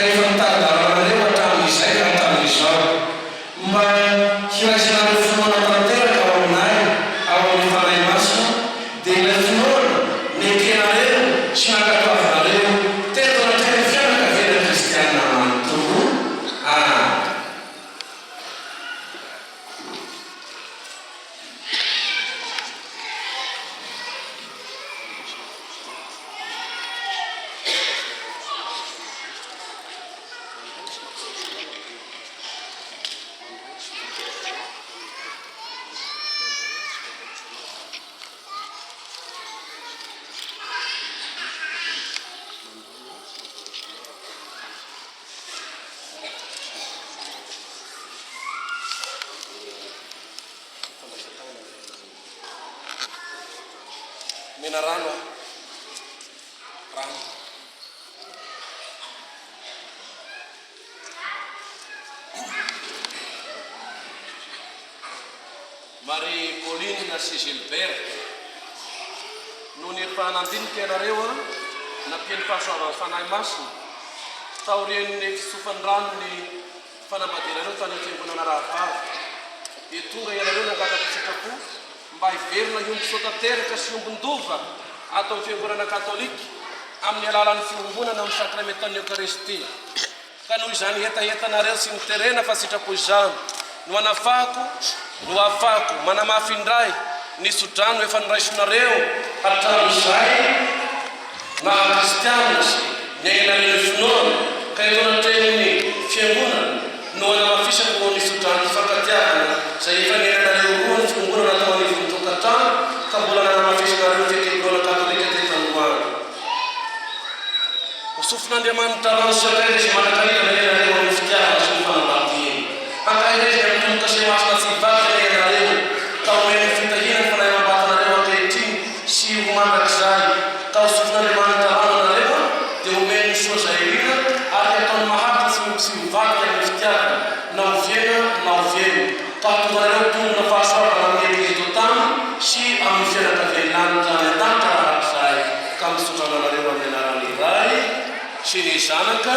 Rehefa mitady-dalana hatramin'izay ka hatramin'izao mba hilasinareo finoana tanteraka ao aminay ao amin'ny fanahy masina dia ilay finoana nenkenareo sy nankatoavinareo teto anatrany fianakaviana kristianina manontolo. Mina rano Marie Pauline sy Gilbert noho ny fahanandinika ianareo nampiany fahasoavan'ny fanahy masina taorian'ny fisofan'ny rano ny fanambadianareo tany amin'ny fiangonana Rahavavy dia tonga ianareo nangataka sitrapo mba hiverina iomby sotateraka sy iombon-dova atao amin'ny fiangonana katolika amin'ny alalan'ny fiangonana amin'ny sakramentan'ny Eukaristia. Ka noho izany etaetanareo sy niterena fa sitrapo izany no anafako no afako manamafy indray ny sodrano efa niraisonareo hatramin'izay na kristianina sy ny ainan'ny finoana ka eto anatrehiny fiangonana no anamafisako ny sodrano fifankatiavana izay efa niainanareo roa ny fiangonana atao anivon'ny tokantrano ka mbola nanamafisinareo fiangonana katolika teto androany. Ho sofin'Andriamanitra rano sy akairy izay manankarivana ianareo amin'ny fitiavana sy ny fanambadiana. Akairy izay amin'ny tomboka sy masina sy hivavaka ianareo ka omeny fitahiana ny fanahy mabatanareo ankehitriny sy ho mandrakizay ka ho sofin'Andriamanitra rano anareo dia omeny ny soa zahirina ary ataony maharitra sy mivavaka amin'ny fitiavana na oviena na oviena ka hatonganareo tonona fahasoavana amin'ny eglizy tany sy amin'ny fianakavianlanitra any an-danitra raharak'izay ka misotrana anareo amin'ny anarany iray sy ny zanaka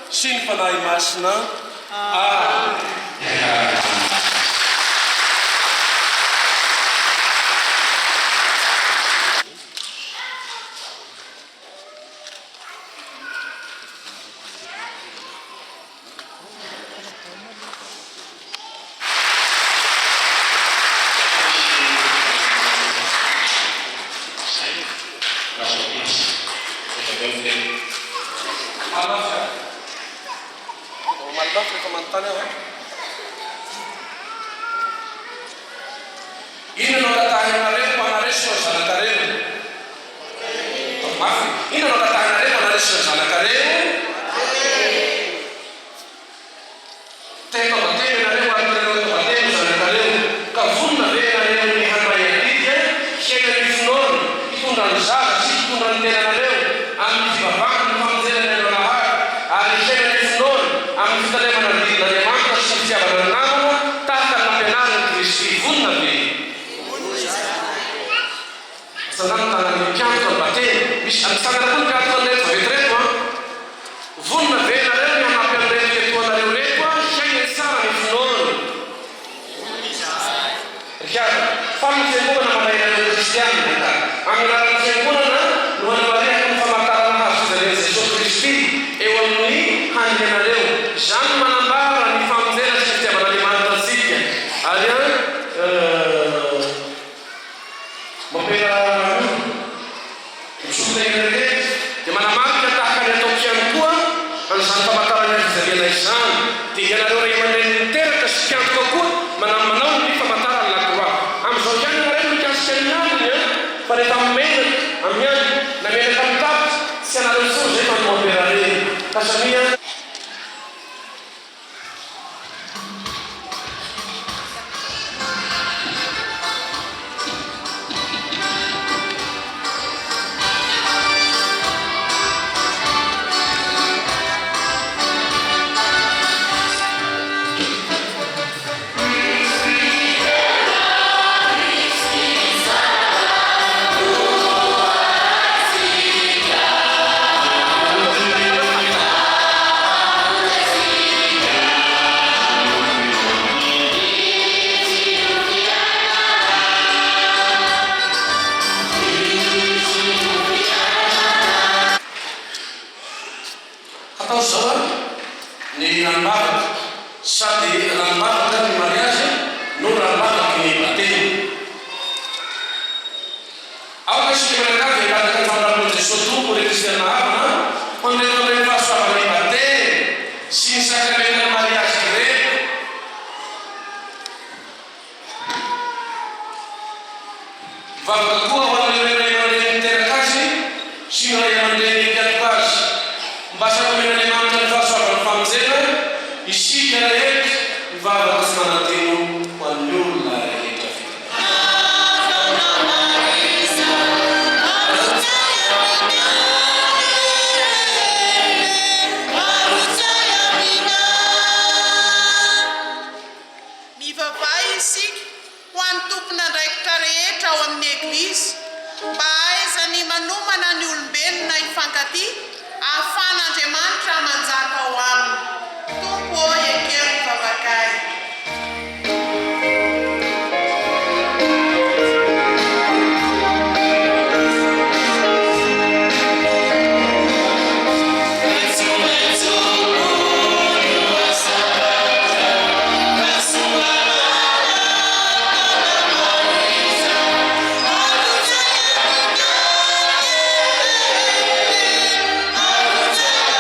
sy ny fanahy masina. Ino no katahinareo manareso zanakareo? Ino no katahinareo manareso zanakareo? Teko batemi nareo alareo batemi zanakareo ka vonna venareo ny handray atidy hiaina ny finoana hitondra ny zaza sy hitondra ny tenanareo amin'ny fivavahana ny famonjenanareo lahary ary hiaina ny finoana amin'ny fitalemana ny didin'Andriamanitra sy ny fitiavana ny namana tahaka ny nampianarany Kristy. Vonna ve sanang tangan kianto batemi bis ang sangan pun kianto net vetreto vonna venareo ny anampyanareo etoanareo reto hiaina ny sara ny finoana rihaza fa ny fiangonana manainareo kristianina amin'ny alalan'ny fiangonana no hanavariako ny famantarana hazo fizalen'i Jesosy Kristy eo amin'ny handinareo izany manambara ny famonjena sy ny fitiavan'Andriamanitra antsika ary mampela dia manamarika tahaka ny ataoko ihany koa an'izany famantarana fizaliana izany dia ianareo ray aman-dreny niteraka sy kiantoka koa manao ny famantarana lakroa amin'izao ihany ianareo mikasika ny andiny fa rehefa menaka amin'ny andiny na menaka amin'ny tapitra sy anareo so zay fa noamperareny ka samia atao zao ny ranomavaka sady ranomavaka ny mariazy no ranomavaka ny batemy. Ao kasika manakavy hilataka ny famarahan'i Jesosy tompo le kristiana havana mandraiky ny fahasoavana ny batemy sy ny sakramenta ny mariazy ireo. Vavaka koa ho amin'ireo ray aman-dreny miteraka azy sy ny ray aman-dreny mpiantoka azy mba sakamen'Andriamanitra ny fahasoavana ny famonjena isika rehetra mivavaka sy mananteno ho an'ny olona rehetra vita. Mivavaha isika ho an'ny tompon'andraikitra rehetra ao amin'ny eglizy mba ahaizany manomana ny olombelona hifankatia ahafahan'Andriamanitra manjaka ao aminy. Tompo o ekeo mivavakay. Thank you.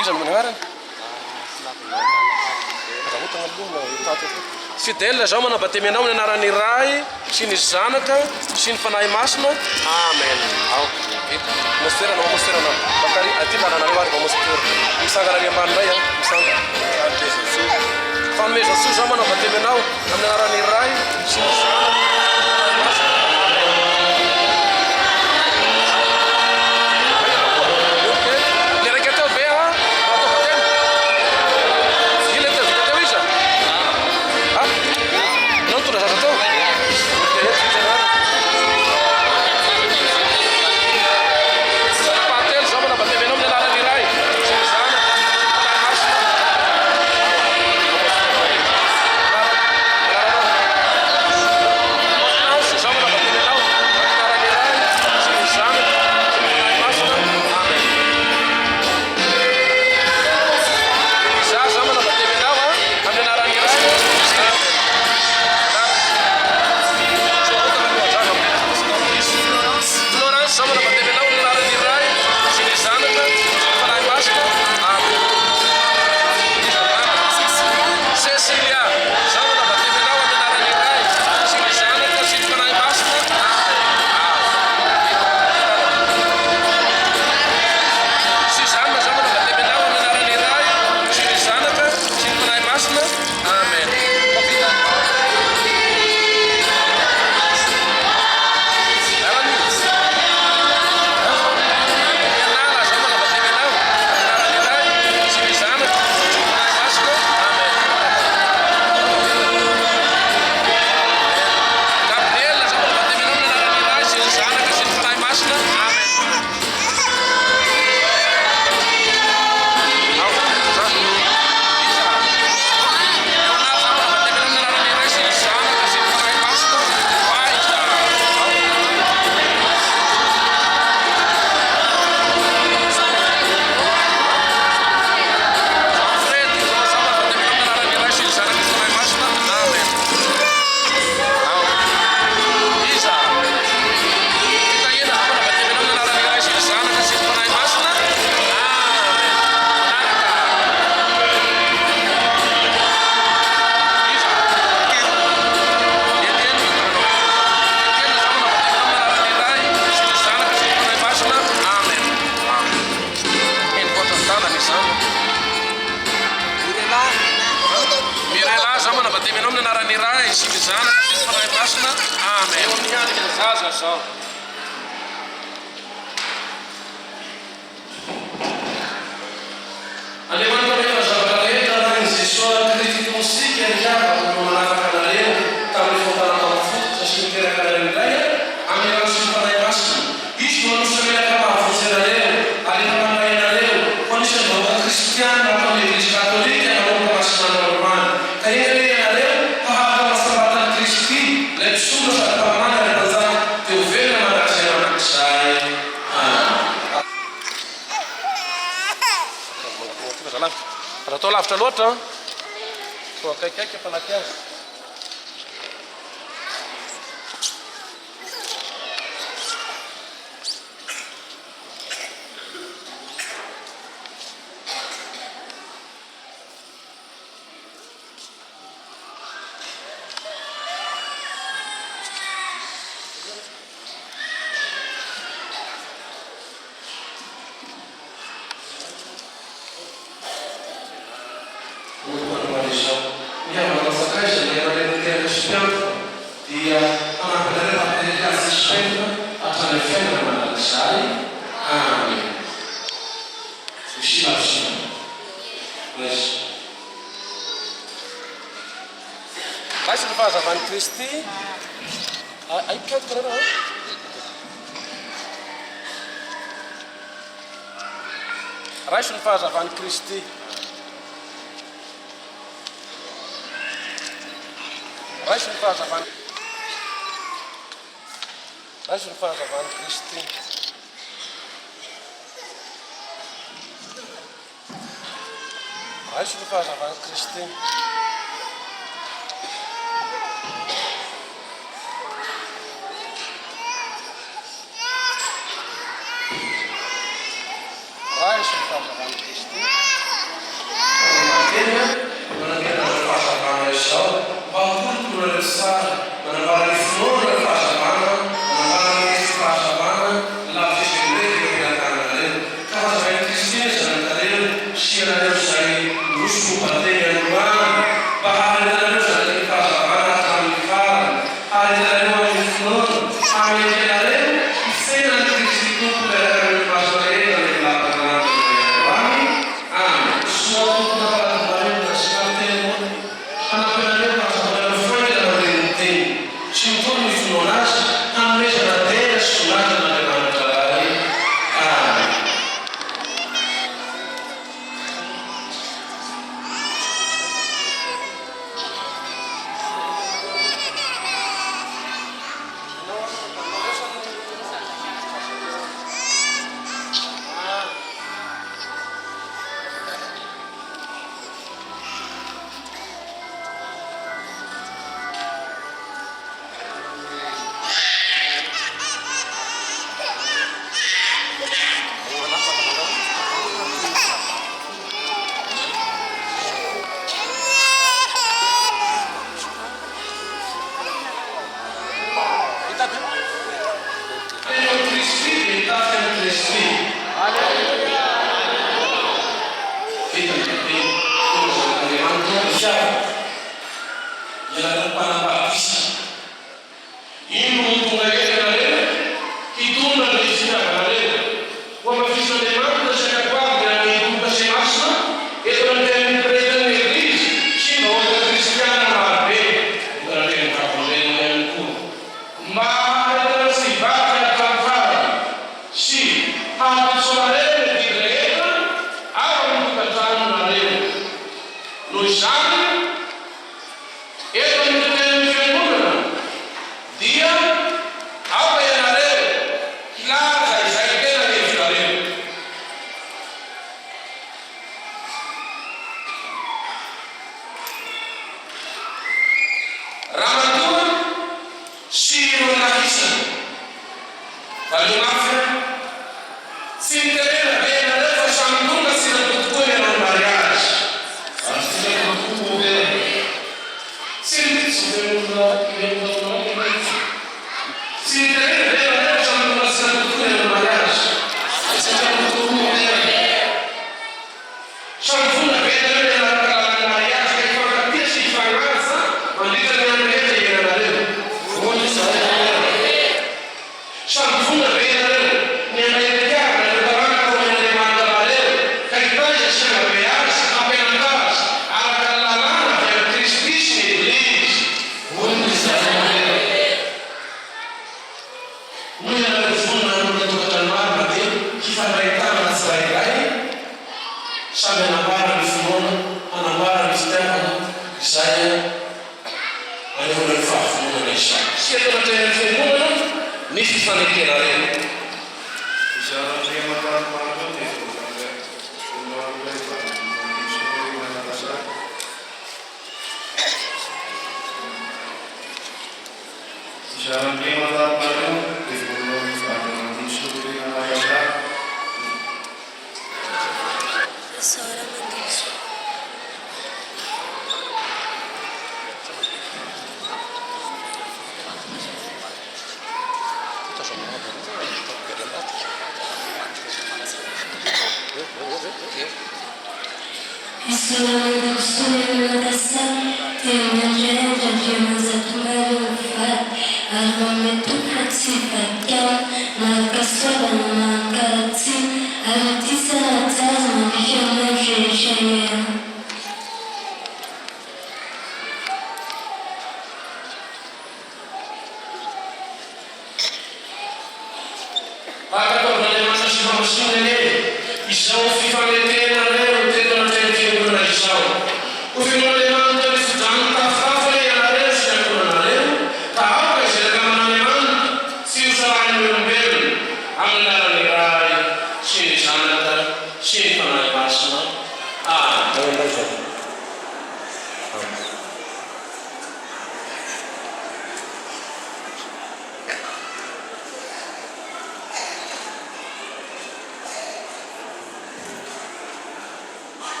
Iza mendengaran? Ada fidèle zao manabatemy anao ny anarany ray sy ny zanaka sy ny fanahy masina amen. Ao mosera na mosera na bakari atila na nariwari kwa mosera misanga na ambani ray misanga fameza su zao manabatemy anao amin'ny anarany ray sy ny zanaka atao lavitra loatra to akaikaiky afanaky azy Raisy ny fahazavany Kristy aipikaiko rano raisy ny fahazavany Kristy raisy ny fahazavany Kristy raisy ny fahazavany Kristy raisy ny fahazavany Kristy bangulokona resara manambara ny finoana ny fahazavana manambara ny fahazavana lafezenrekymiakarana reny karazany kristina zanantareo sianareo zay rosobateny anomana mba harenareo zany fahazavana hatramin'ny farany harenareo amin'ny finoana hamekenareo ifenany kristy tompo miarakarany masoarena ny lapakanatoany soatomponaparadmarena sinatena hanampenareo fahazavana foenana reny teny sy mitony ny finoana azy hanomezana tena sy sonatana andriamanitra ray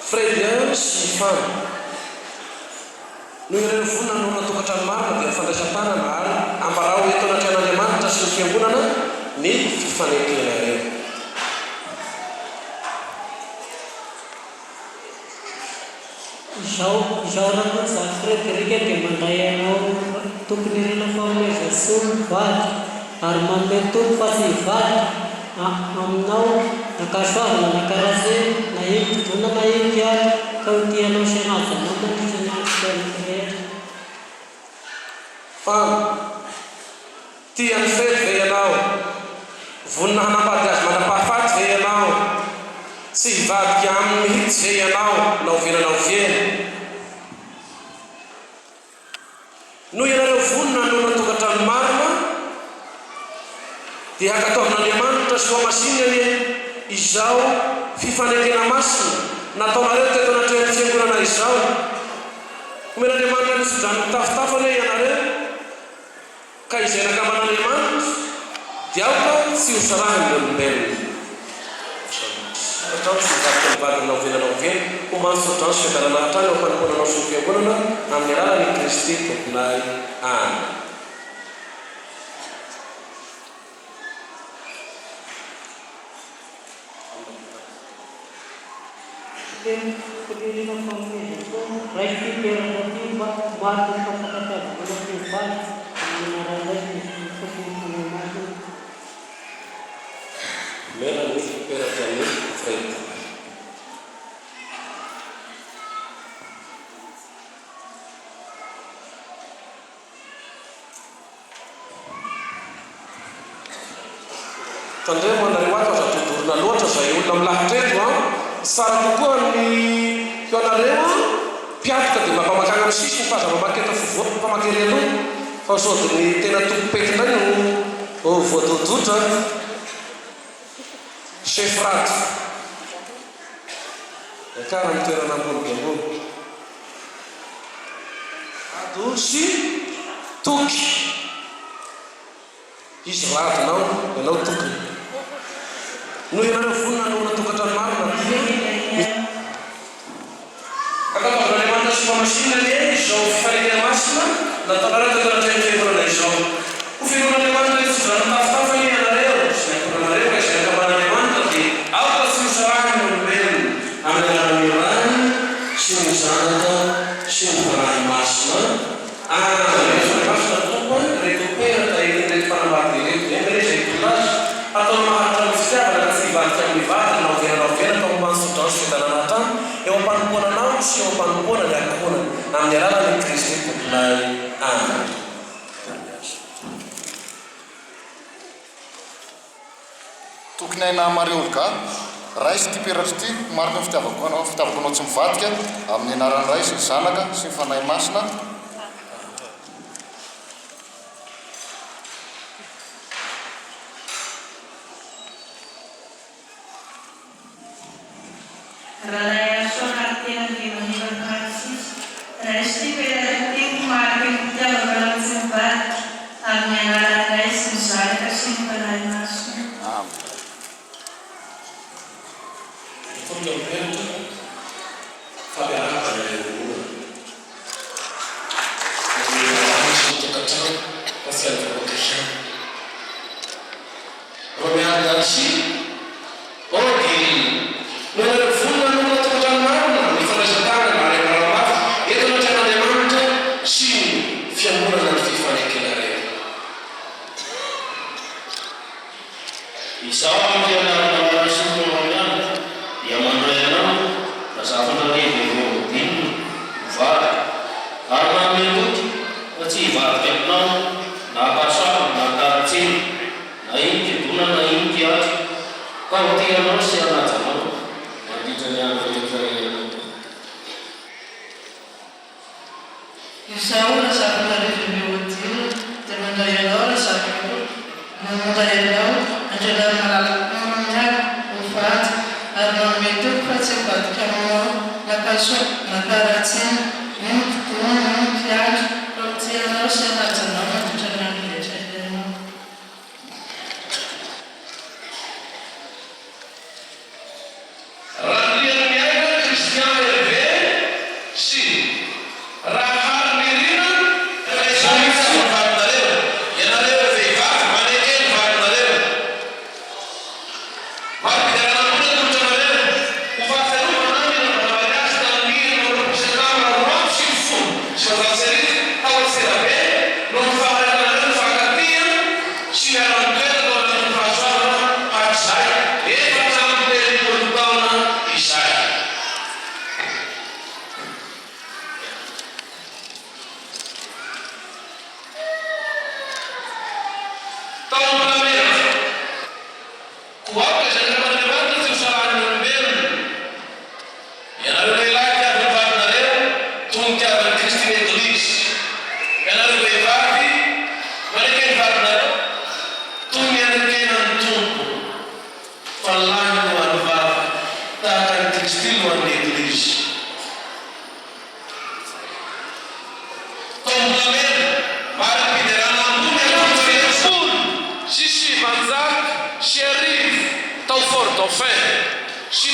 Fredy sy ny fana noho ireo vonina no natokatrano marina dia fandraisan-tanana ary ambarao eto anaty an'Andriamanitra sy ny fiangonana ny fifanekena ireo. Izao raha moa za Fredrika dia mandray anao tokony irena fahamezasoa mivady ary manome tompo fa tsy hivady aminao nakasoavana nakarazeny na ivotona na ivyary ka ho tianao senazanao manitra ny antony rehetra. Fa tiany fety ve ianao, vonina hanambady azy manam-pahafaty ve ianao, tsy hivadika aminy mihitsy ve ianao nao venanao vieny. No ianareo vonina no natokatrano marina dia hakataovin'Andriamanitra sy hoamasinany izao fifanekena masina nataonareo teto anaty fiangonana izao. Omen'Andriamanitra ny fidrano tafotafany ianareo ka izay nakaman'Andriamanitra dia aoka tsy ho sarahany olombelona. Atao tsy hivatika mivalinao venanao veny ho mansotrano sy fiadarana hatrany ao mpanomponanao sy ny fiangonana amin'ny alalan'i Kristy tomponay. Amen. Kudirina fahamezasoa raisy perana ty mbato ny fampakatiavako na fivaly amin'ny nararaisy ny fofony masina. Mela ny peratiany Fredy. Tandremo anareo ato aza todorina loatra zay olona milahitreto sara kokoa ny fionareo piatika dia mampamakagna amin'ny sisy ny fahazavamaketa fovoaka mpamakery aloha fa sody ny tena tompopetinay no voadodotra chefrato akara ny toerana ambony diambony ado sy toky izy radonao ianao tokony no ianareo vonina no natokatrano marina akataovin'Andriamanitra sy famasinany izao fifanekena masina nataonareo teto anaty fiangonana izao. Ho fiangonan'Andriamanitra ny fidrano tafotafany ianareo sy ny ankoranareo ka izay nakaman'Andriamanitra dia aoka tsy ho sarahany olombelona amin'ny alalan'ny Rany sy ny Zanaka sy ny Fanahy Masina. Masina tompo rekoperata ireto mpanambady ireto engre zay tolazy atao maharitra ny fitiavana ka tsy hivadika amin'ny vady nao venanao vena ka ho mansotrano sy fitanana hatrany eo am-panomponanao sy eo am-panompona ny ankohonany amin'ny alalan'i Kristy tomponay. Amen. Tokony haina mareo ga raisy ty peratra ty marika ny fitiavakonao tsy mivadika amin'ny anaran'ny Ray sy ny Zanaka sy ny Fanahy Masina. Raha soal tena dia menyebarkan kasih, resti berarti makin jauh dalam sempat, amnya resti saya kasih pada masuk. Cristiano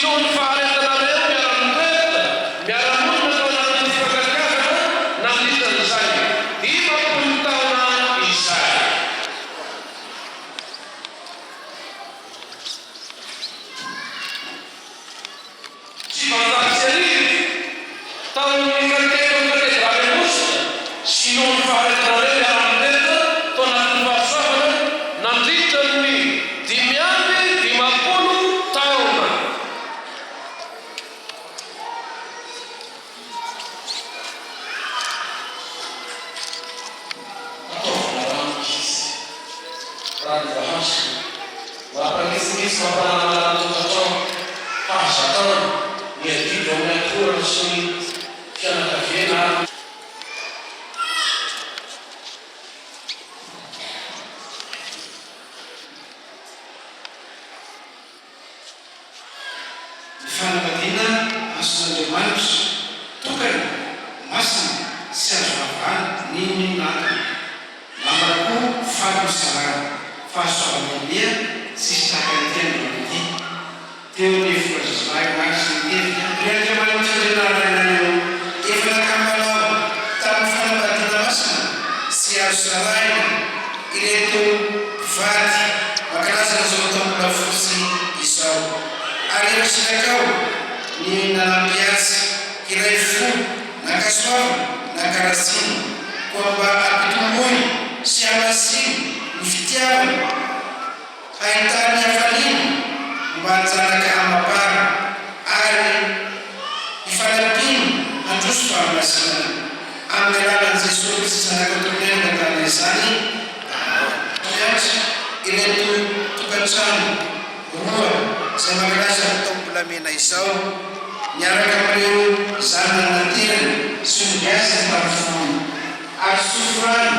nohony faharetanareo miara-mitoerana miara-monina tao anatin'ny fifankatikavana nandritan'izay 50 taona izay. Sy vanjaka sy arivo taon'ny katedralemosina sy nohony faharetanareo miara-mitoerana tao anatin'ny fahasoavana nandritan'ny 550 taona. Mampanisy mampanamalantotatao fahazatana ny adivo amin'ny akorana sy ny fianakaviana ary ny fanambadiana azon'Andriamanitra tokana masina sy azo vavana niny natana namarako fahamosalana fahasoavan'olea sy sakanytian'olody teo ny voazazavahy sy ny tevina ny Andriamanitra renaranaeo efa nakamalao tamin'ny fanambadiana masina sy azo salaina ireto mpivady mankalazana zao tambola fosy izao ary erasinakao ny nanampiatsy iray fo nakasoavana nakarasina koa mba ampitomboy sy amasiny ny fitiavana ahitany hafaliana mba hanjanaka amapara ary ifanampiana handroso fahamasinana amin'ny alalan'i Jesosy sy zanak'Antonela tany izany miatra ireto tokantrano roa izay mankalaza taom-bolamena izao miaraka amin'ireo zanany naterana sy miasa tamin'ny foana ary sofirany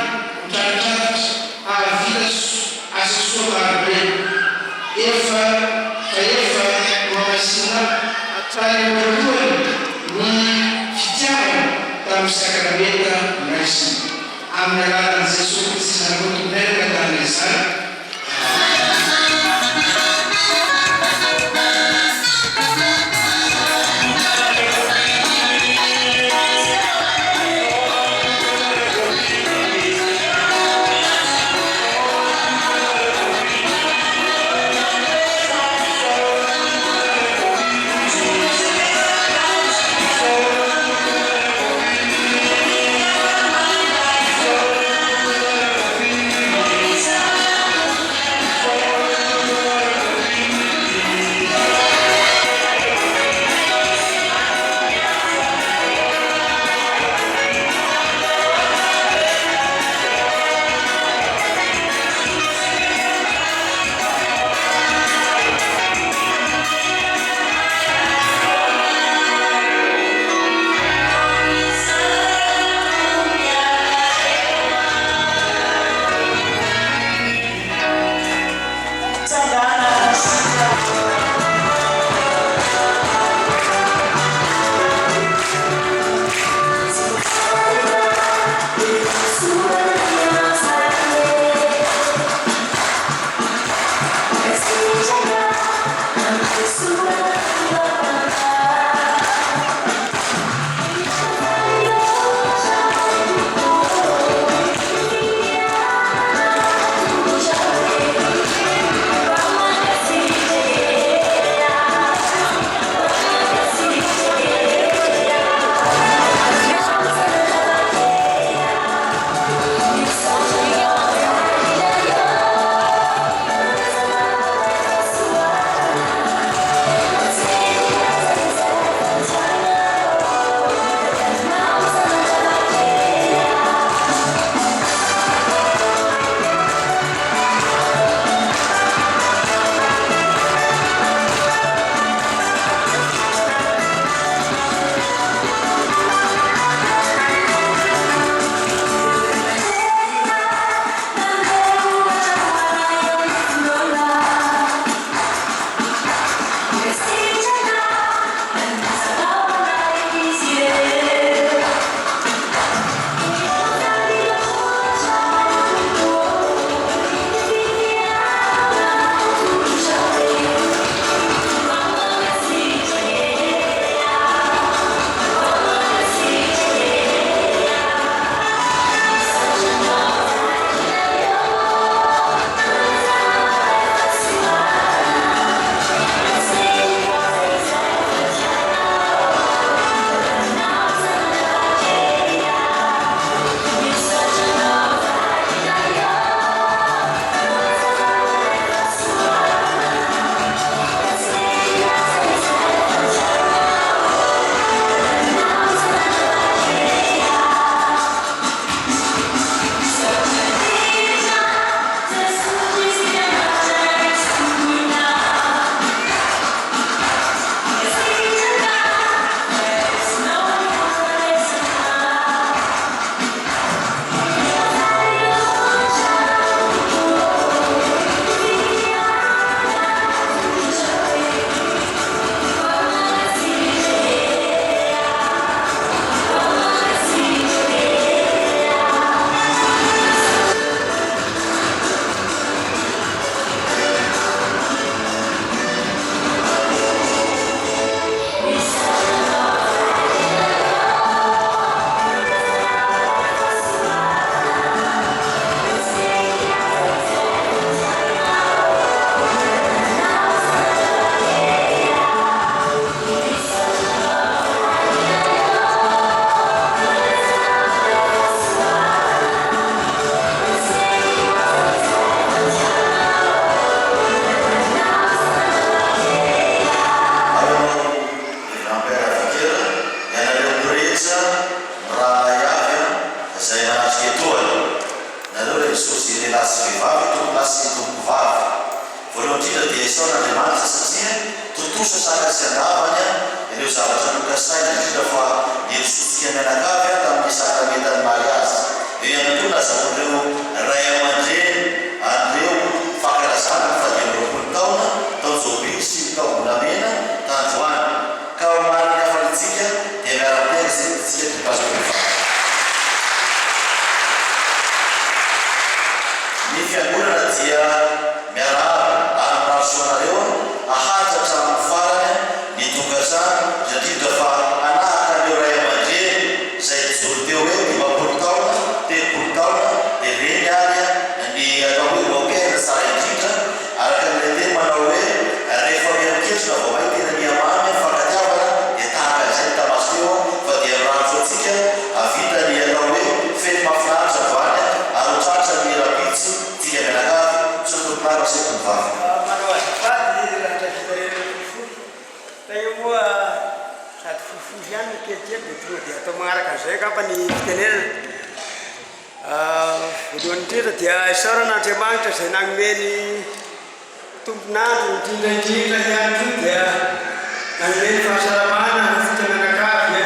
mitraritratitra ary vita asa soa marobe efa mamasina hatrany voalohany ny fitiavana tamin'ny sakramenta raisina amin'ny alalan'i Jesosy sy zanak'Antonela tany izany. Thank you. Isaon'Andriamanitra satria totosa saka sy andavany ireo zavatra nokasaina indrindra fa nirosotsika mianakavy tamin'ny sakramentany mariazy. Eo ihany koa nazahoan'ireo ray aman-dreny an'ireo fankalazana fa 20 taona tao Jobily sy taom-bolamena tandroany ka ao mariny hafanitsika dia miara-tena izay tsika tipazofa. Ny fiangonana dia miarahaba ary marasoanareo ahatratra amin'ny farany ny tokasana indrindra fa anahaka an'ireo ray aman-dreny izay joro teo hoe 20 taona 30 taona dia reny ary ny atao hoe mokerina tsara indrindra araka n'ilay teny manao hoe rehefa miaroketrona vao mahay tena miamamy fankatiavana dia tahaka izay ny tamaso teo fa dia miranso antsika avita ny atao hoe fety mahafinaritra voany ary hotratra ny rapitso tsika mianakavy sy tomponaro sy tompovavy. Manao azafady raha trafitarena fofoy teo moa sady fofoy ihany kelikely dia tonga dia atao magnaraka an'izay kapa ny fitenenana. Voalohany indrindra dia isaoran'Andriamanitra izay nanomeny tomponandro indrindra ihany koa dia nanomeny fahasalamana fika mianakavy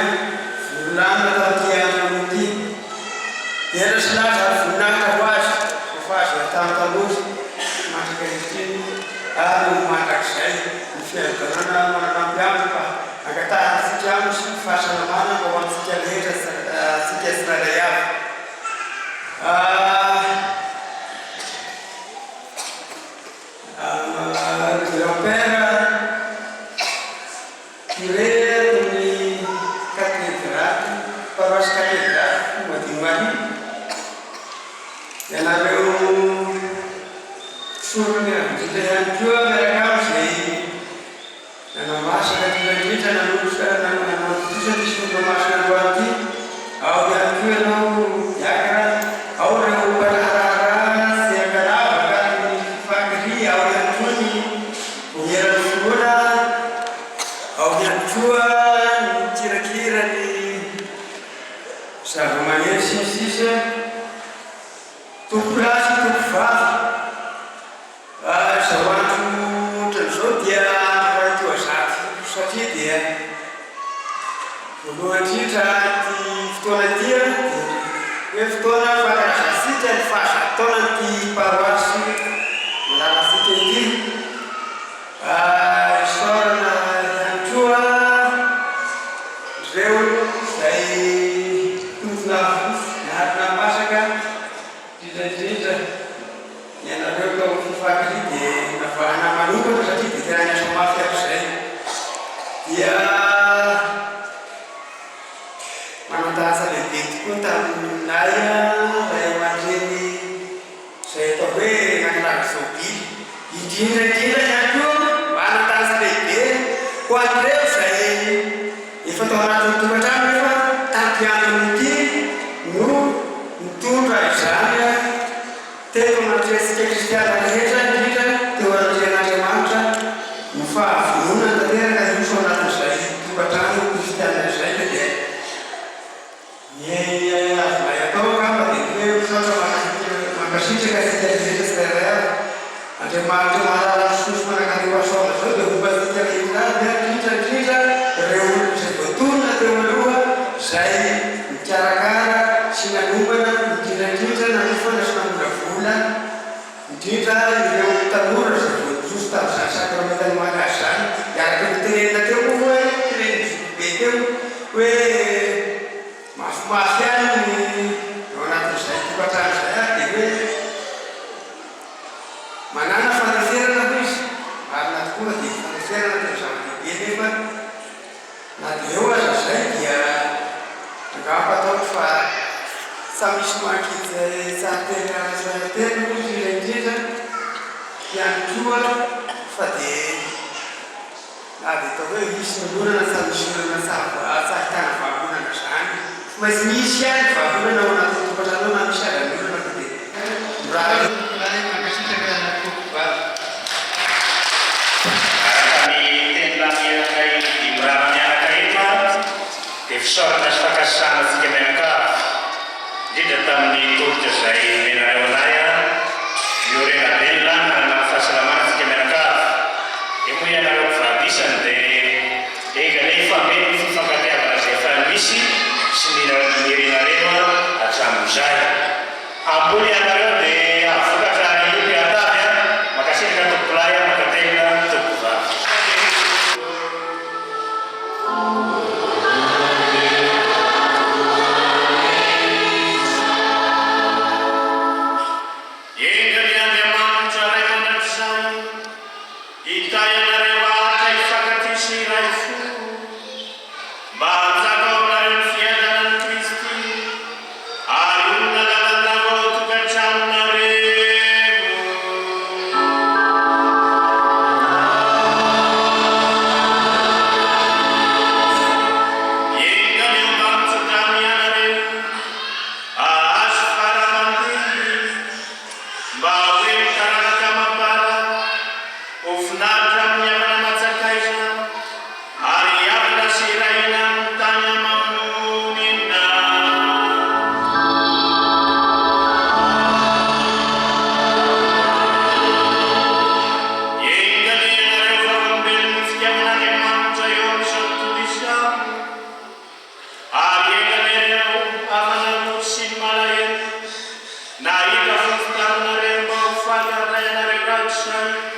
volanina tamin'ity andro ity. Dia rasy laza ary voninahitra ho azy rehefa azy atamin'ny taloha mandraka izy ary mandrakizay ny fianganana mananampy aminy fa angatahana aminy sy fahasalamana mba ho antsika rehetra sika tsirairay avy. Grand-père curé amin'ny cathédrale, paroisse cathédrale Madimari. Ianareo sorony indrindra ihany koa miaraka amin'izay nanamasaka indrindra nanotosa ny sorona-masina androany ity. Ao ihany koa ianao miakatra, ao ireo mpanaraharaha sy ankalavaka ny fakiri, ao ihany koa ny oheran'ny foroana, ao ihany koa ny kirakira ny zava-maniry sy ny sisa, tompolasy tompovavy. Izao andro ohatran'izao dia andro azaty satria dia voalohany indrindra ty fotoana ity hoe fotoana fankalazantsika ny fahazatoanan'ity paroasy malalasika ity. Isaorana ihany koa ireo izay tompona miarina masaka indrindra ianareo tao fifakiri dia navahana manokana satria dia tena niasa mafy amin'izay. Dia manandasa lehibe tokoa taminay ray aman-dreny izay atao hoe nakilagy Jobily. Indrindra ihany koa manandasa lehibe ho an'ireo izay efa tao anatin'ny tokantrano nefa tampiandrony ity no mitondra izany teto anatresika kristiana rehetra indrindra teo anatrehan'Andriamanitra no fahavonona tanteraka iso anatin'izay tokantrano kristiana izay dia azonay atao kapa dia hoe mankasitraka sika rehetra tsirairay avy. Andriamanitra mahalala misoso manankareo asoana zao dia hombasika rehetra indrindra ireo olona izay voatonona teo aloha izay mikarakara sy nanomana indrindra nanofana sy namolavola indrindra ireo tanora izay voatroso tamin'izany sakramentany malazy zany. Iaraka nitenenina teo koa hoe teneny be teo hoe mafimafy any eo anatin'izay tokantrano izay ary dia hoe manana faneferana ho izy marina tokoa dia faneferana teo zava-dehibe nefa na dia eo aza izay dia angamba ataoko fa sa misy mankidy tsaranteny arazateny indrindra ihany koa fa dia na dia atao hoe misy nolonana sa misy olona tsahitana vahaolana zany maintsy misy ihany vahaolana ao anatin'ny tokantrano na misy aran'olona fa dia raha mankasitraka tompobavy. Dia fisaorana sy fakasana antsika mianakavy indrindra tamin'ny tolotra izay menareo anay miorena belona manana fahasalamana antsika mianakavy izay ambony ianareo dia avokatra io atavy makasitraka tompolay makatena tompovavy. Engany Andriamanitra ray mandrakizay hita ianareo ahatra hifankaty sy iray fo mba hanjaka ao aminareo ny fiadanan'i Kristy ary olona lalanao ao tokantranonareo. Engany eo ambany ianareo ahazo faramandeha mba hoe mitaranaka mabala ho finaritra amin'ny havana matsakaiza ary havana sy irahina amin'ny tany amamonina. Engany ianareo vavambelon'ny fitiavan'Andriamanitra eo amin'izao tontolo izao ary engany ireo hafanamo sy ny malahelo nahita fa fitaronareo mba ho faly aray anareo ratsy izay